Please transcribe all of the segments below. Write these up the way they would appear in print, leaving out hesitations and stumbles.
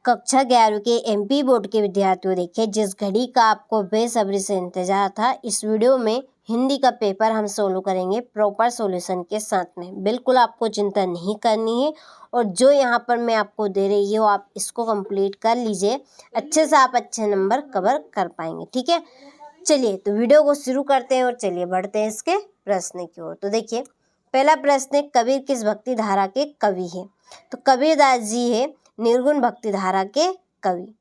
कक्षा 11वीं के एमपी बोर्ड के विद्यार्थियों, देखिए जिस घड़ी का आपको बेसब्री से इंतजार था, इस वीडियो में हिंदी का पेपर हम सोल्व करेंगे प्रॉपर सॉल्यूशन के साथ में। बिल्कुल आपको चिंता नहीं करनी है और जो यहाँ पर मैं आपको दे रही हूँ आप इसको कंप्लीट कर लीजिए, अच्छे से आप अच्छे नंबर कवर कर पाएंगे। ठीक है, चलिए तो वीडियो को शुरू करते हैं और चलिए बढ़ते हैं इसके प्रश्न की ओर। तो देखिए पहला प्रश्न है, कबीर किस भक्ति धारा के कवि है? तो कबीरदास जी है निर्गुण भक्ति धारा के कवि।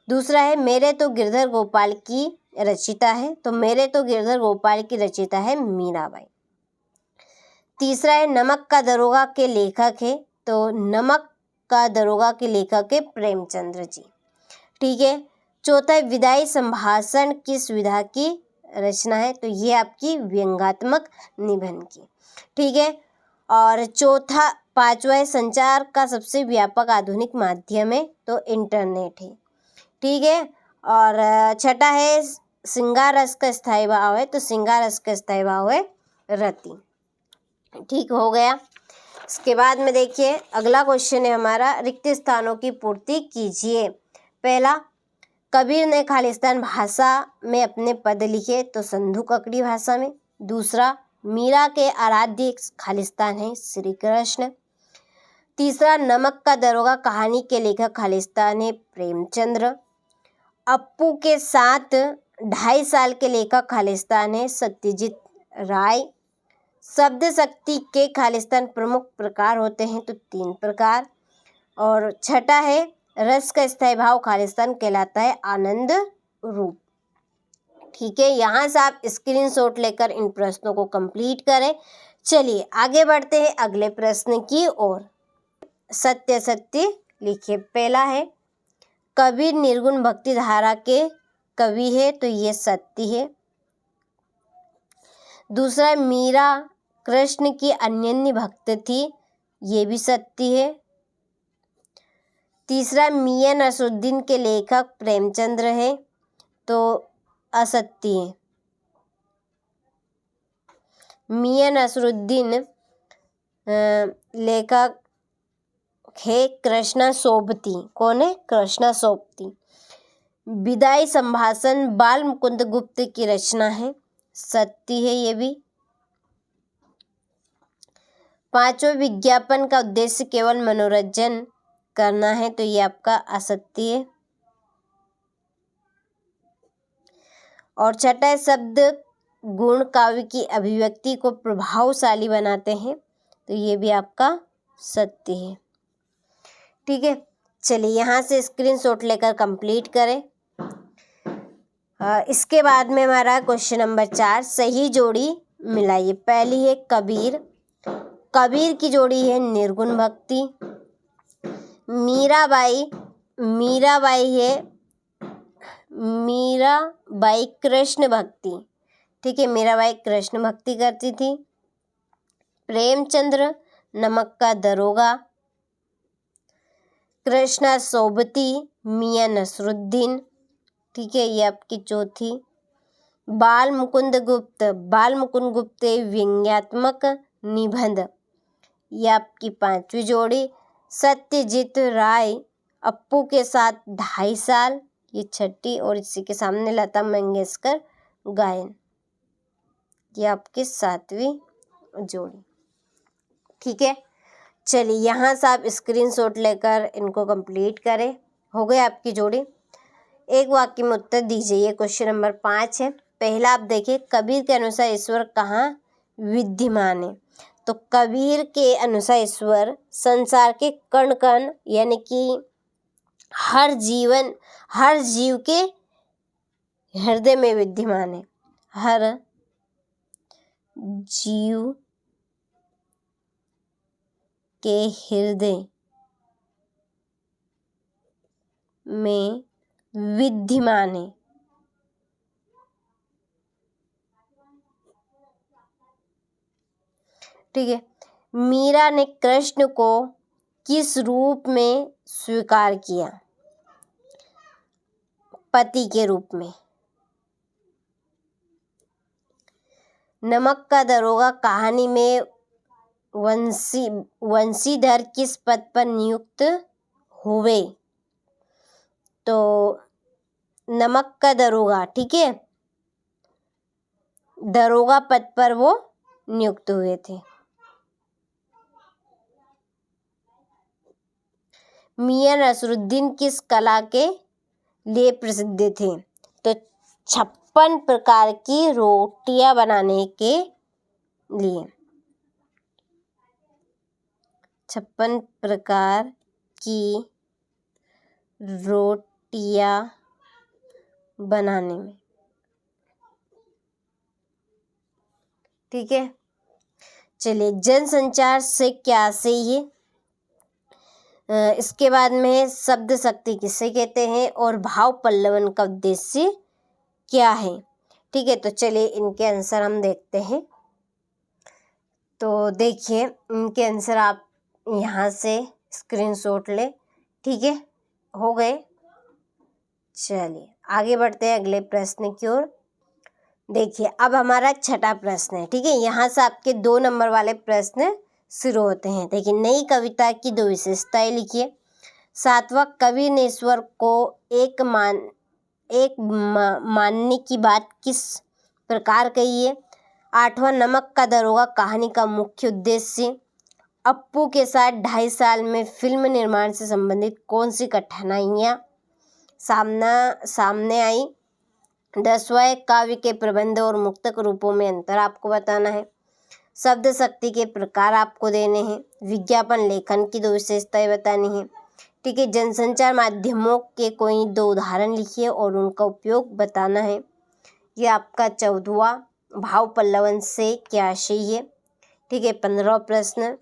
दूसरा है, मेरे तो गिरधर गोपाल की रचिता है। तो मेरे तो गिरधर गोपाल की रचिता है मीराबाई। तीसरा है, नमक का दरोगा के लेखक है। तो नमक का दरोगा के लेखक है प्रेमचंद्र जी। ठीक है, चौथा है, विदाई संभाषण किस विधा की रचना है? तो ये आपकी व्यंग्यात्मक निबंध की। ठीक है, और चौथा पांचवा है, संचार का सबसे व्यापक आधुनिक माध्यम है। तो इंटरनेट है। ठीक है, और छठा है, श्रृंगार रस का स्थायी भाव है। तो श्रृंगार रस का स्थायी भाव है रति। ठीक हो गया। इसके बाद में देखिए अगला क्वेश्चन है हमारा, रिक्त स्थानों की पूर्ति कीजिए। पहला, कबीर ने खालिस्तान भाषा में अपने पद लिखे। तो संधु ककड़ी भाषा में। दूसरा, मीरा के आराध्य खालिस्तान है श्री कृष्ण। तीसरा, नमक का दरोगा कहानी के लेखक खालिस्तान है प्रेमचंद्र। अप्पू के साथ 2.5 साल के लेखक खालिस्तान है सत्यजीत राय। शब्द शक्ति के खालिस्तान प्रमुख प्रकार होते हैं। तो 3 प्रकार। और छठा है, रस का स्थायी भाव खालिस्तान कहलाता है आनंद रूप। ठीक है, यहाँ से आप स्क्रीनशॉट लेकर इन प्रश्नों को कंप्लीट करें। चलिए आगे बढ़ते हैं अगले प्रश्न की ओर। सत्य सत्य लिखिए। पहला है, कबीर निर्गुण भक्ति धारा के कवि है। तो ये सत्य है। दूसरा, मीरा कृष्ण की अनन्य भक्त थी। ये भी सत्य है। तीसरा, मियां नसरुद्दीन के लेखक प्रेमचंद्र है। तो असत्य है। मियां नसरुद्दीन लेखक है कृष्णा सोबती। कौन है? कृष्णा सोबती। विदाई संभाषण बाल मुकुंद गुप्त की रचना है। सत्य है ये भी। पांचवा, विज्ञापन का उद्देश्य केवल मनोरंजन करना है। तो ये आपका असत्य है। और छठा है, शब्द गुण काव्य की अभिव्यक्ति को प्रभावशाली बनाते हैं। तो ये भी आपका सत्य है। ठीक है, चलिए यहाँ से स्क्रीनशॉट लेकर कंप्लीट करें। इसके बाद में हमारा क्वेश्चन नंबर 4, सही जोड़ी मिलाइए। पहली है कबीर। कबीर की जोड़ी है निर्गुण भक्ति। मीराबाई है मीराबाई कृष्ण भक्ति। ठीक है, मीराबाई कृष्ण भक्ति करती थी। प्रेमचंद्र नमक का दरोगा। कृष्णा सोबती मियां नसरुद्दीन। ठीक है, ये आपकी चौथी। बाल मुकुंद गुप्त व्यंग्यात्मक निबंध, ये आपकी 5वीं जोड़ी। सत्यजीत राय अप्पू के साथ 2.5 साल, ये 6ठी। और इसी के सामने लता मंगेशकर गायन, ये आपकी 7वीं जोड़ी। ठीक है, चलिए यहाँ से आप स्क्रीनशॉट लेकर इनको कंप्लीट करें। हो गई आपकी जोड़ी। एक वाक्य में उत्तर दीजिए। ये क्वेश्चन नंबर 5 है। पहला आप देखिए, कबीर के अनुसार ईश्वर कहाँ विद्यमान है? तो कबीर के अनुसार ईश्वर संसार के कण कण यानी कि हर जीव के हृदय में विद्यमान है। हर जीव के हृदय में विद्यमान है। ठीक है, मीरा ने कृष्ण को किस रूप में स्वीकार किया? पति के रूप में। नमक का दरोगा कहानी में वंशीधर किस पद पर नियुक्त हुए? तो नमक का दरोगा, ठीक है, दरोगा पद पर वो नियुक्त हुए थे। मियां नसरुद्दीन किस कला के लिए प्रसिद्ध थे? तो 56 प्रकार की रोटियां बनाने के लिए। 56 प्रकार की रोटियां बनाने में, ठीक है। चलिए, जनसंचार से क्या से ये, इसके बाद में शब्द शक्ति किसे कहते हैं और भाव पल्लवन का उद्देश्य क्या है, ठीक है। तो चलिए इनके आंसर हम देखते हैं। तो देखिए, इनके आंसर आप यहाँ से स्क्रीनशॉट ले, ठीक है, हो गए। चलिए आगे बढ़ते हैं अगले प्रश्न की ओर। देखिए, अब हमारा छठा प्रश्न है, ठीक है। यहाँ से आपके 2 नंबर वाले प्रश्न शुरू होते हैं। देखिए, नई कविता की 2 विशेषताएं लिखिए। 7वां, कवि ने ईश्वर को एक मानने की बात किस प्रकार कही है। 8वां, नमक का दरोगा कहानी का मुख्य उद्देश्य। अप्पू के साथ 2.5 साल में फिल्म निर्माण से संबंधित कौन सी कठिनाइयाँ सामने आई। 10वां, काव्य के प्रबंध और मुक्तक रूपों में अंतर आपको बताना है। शब्द शक्ति के प्रकार आपको देने हैं। विज्ञापन लेखन की 2 विशेषताएं बतानी है, ठीक है। जनसंचार माध्यमों के कोई 2 उदाहरण लिखिए और उनका उपयोग बताना है। ये आपका 14वां, भाव पल्लवन से क्या आशय है, ठीक है। 15वां प्रश्न।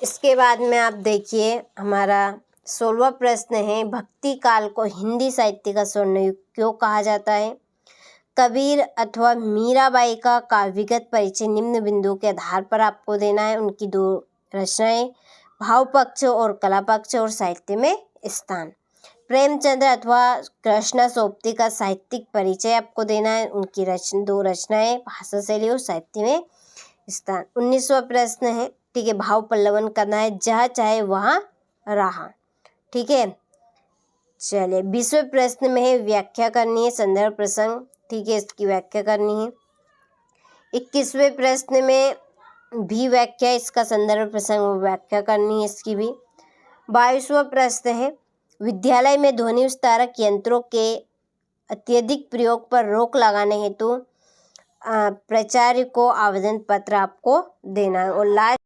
इसके बाद में आप देखिए, हमारा 16वां प्रश्न है, भक्ति काल को हिंदी साहित्य का स्वर्ण युग क्यों कहा जाता है। कबीर अथवा मीराबाई का काव्यगत परिचय निम्न बिंदुओं के आधार पर आपको देना है। उनकी 2 रचनाएं, भाव पक्ष और कला पक्ष और साहित्य में स्थान। प्रेमचंद्र अथवा कृष्णा सोबती का साहित्यिक परिचय आपको देना है। उनकी 2 रचनाएं, भाषा शैली और साहित्य में स्थान। 19वां प्रश्न है, ठीक है, भाव पल्लवन करना है, जहाँ चाहे वहाँ रहा, ठीक है। चलिए, 20वें प्रश्न में है, व्याख्या करनी है, संदर्भ प्रसंग, ठीक है, इसकी व्याख्या करनी है। 21वें प्रश्न में भी व्याख्या, इसका संदर्भ प्रसंग व्याख्या करनी है, इसकी भी। 22वां प्रश्न है, विद्यालय में ध्वनि विस्तारक यंत्रों के अत्यधिक प्रयोग पर रोक लगाने हेतु प्राचार्य को आवेदन पत्र आपको देना है। और लास्ट